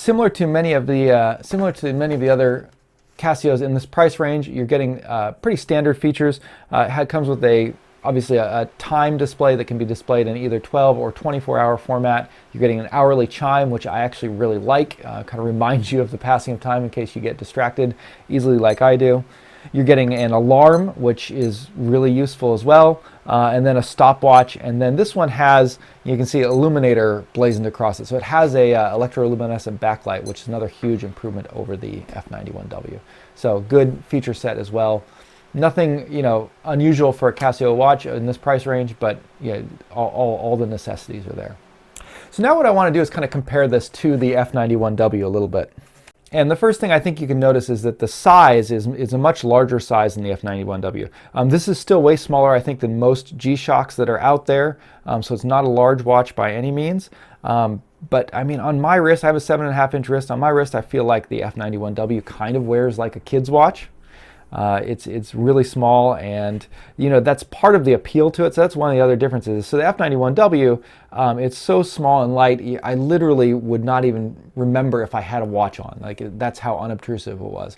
similar to many of the other Casios in this price range, you're getting pretty standard features. It comes with obviously a time display that can be displayed in either 12 or 24-hour format. You're getting an hourly chime, which I actually really like. Kind of reminds you of the passing of time in case you get distracted easily like I do. You're getting an alarm, which is really useful as well, and then a stopwatch. And then this one has, you can see, illuminator blazoned across it. So it has a electroluminescent backlight, which is another huge improvement over the F91W. So good feature set as well. Nothing, unusual for a Casio watch in this price range, but yeah, all the necessities are there. So now what I want to do is kind of compare this to the F91W a little bit. And the first thing I think you can notice is that the size is a much larger size than the F91W. This is still way smaller, I think, than most G-Shocks that are out there. So it's not a large watch by any means. But I mean, on my wrist, I have a 7.5-inch wrist. On my wrist, I feel like the F91W kind of wears like a kid's watch. It's really small, and that's part of the appeal to it. So that's one of the other differences. So the F91W, it's so small and light, I literally would not even remember if I had a watch on. That's how unobtrusive it was.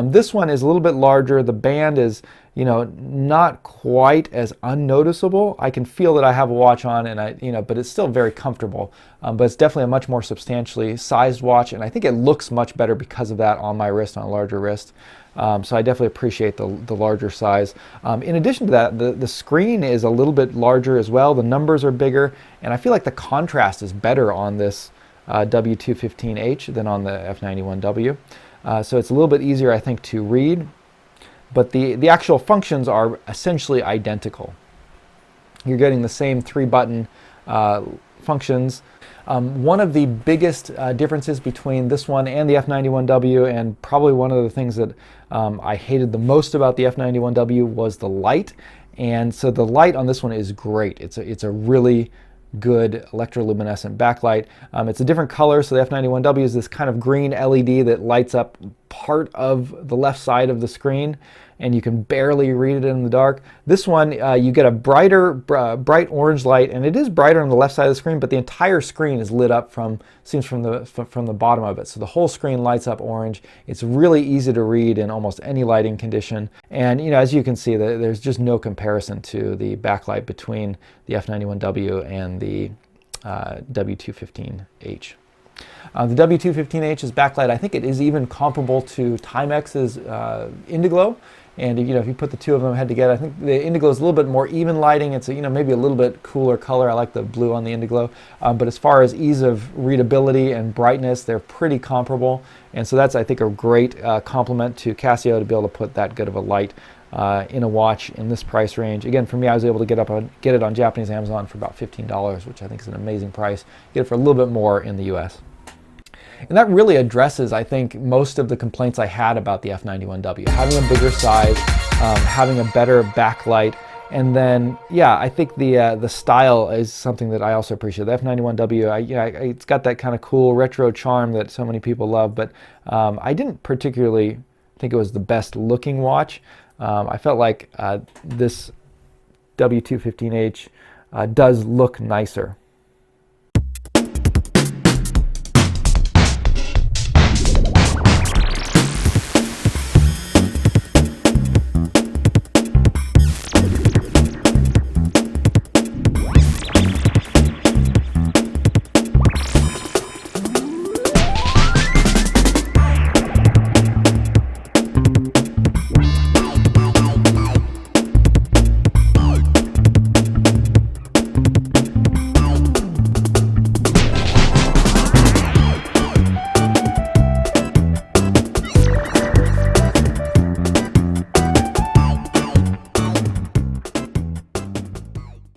This one is a little bit larger. The band is not quite as unnoticeable. I can feel that I have a watch on, and but it's still very comfortable. But it's definitely a much more substantially sized watch, and I think it looks much better because of that on my wrist, on a larger wrist. So I definitely appreciate the larger size. In addition to that, the screen is a little bit larger as well. The numbers are bigger, and I feel like the contrast is better on this W215H than on the F91W. So it's a little bit easier, I think, to read. But the actual functions are essentially identical. You're getting the same 3-button functions. One of the biggest differences between this one and the F91W, and probably one of the things that I hated the most about the F91W, was the light. And so the light on this one is great. It's a really good electroluminescent backlight. It's a different color, so the F91W is this kind of green LED that lights up part of the left side of the screen, and you can barely read it in the dark. This one, you get a bright orange light, and it is brighter on the left side of the screen, but the entire screen is lit up from the bottom of it. So the whole screen lights up orange. It's really easy to read in almost any lighting condition. And as you can see, there's just no comparison to the backlight between the F91W and the W215H. The W215H's backlight, I think it is even comparable to Timex's Indiglo. And if you put the two of them head together, I think the Indiglo is a little bit more even lighting. It's maybe a little bit cooler color. I like the blue on the Indiglo. But as far as ease of readability and brightness, they're pretty comparable. And so that's, I think, a great compliment to Casio to be able to put that good of a light in a watch in this price range. Again, for me, I was able to get it on Japanese Amazon for about $15, which I think is an amazing price. Get it for a little bit more in the US. And that really addresses, I think, most of the complaints I had about the F91W. Having a bigger size, having a better backlight, and then, yeah, I think the style is something that I also appreciate. The F91W, it's got that kind of cool retro charm that so many people love, but I didn't particularly think it was the best looking watch. I felt like this W215H does look nicer.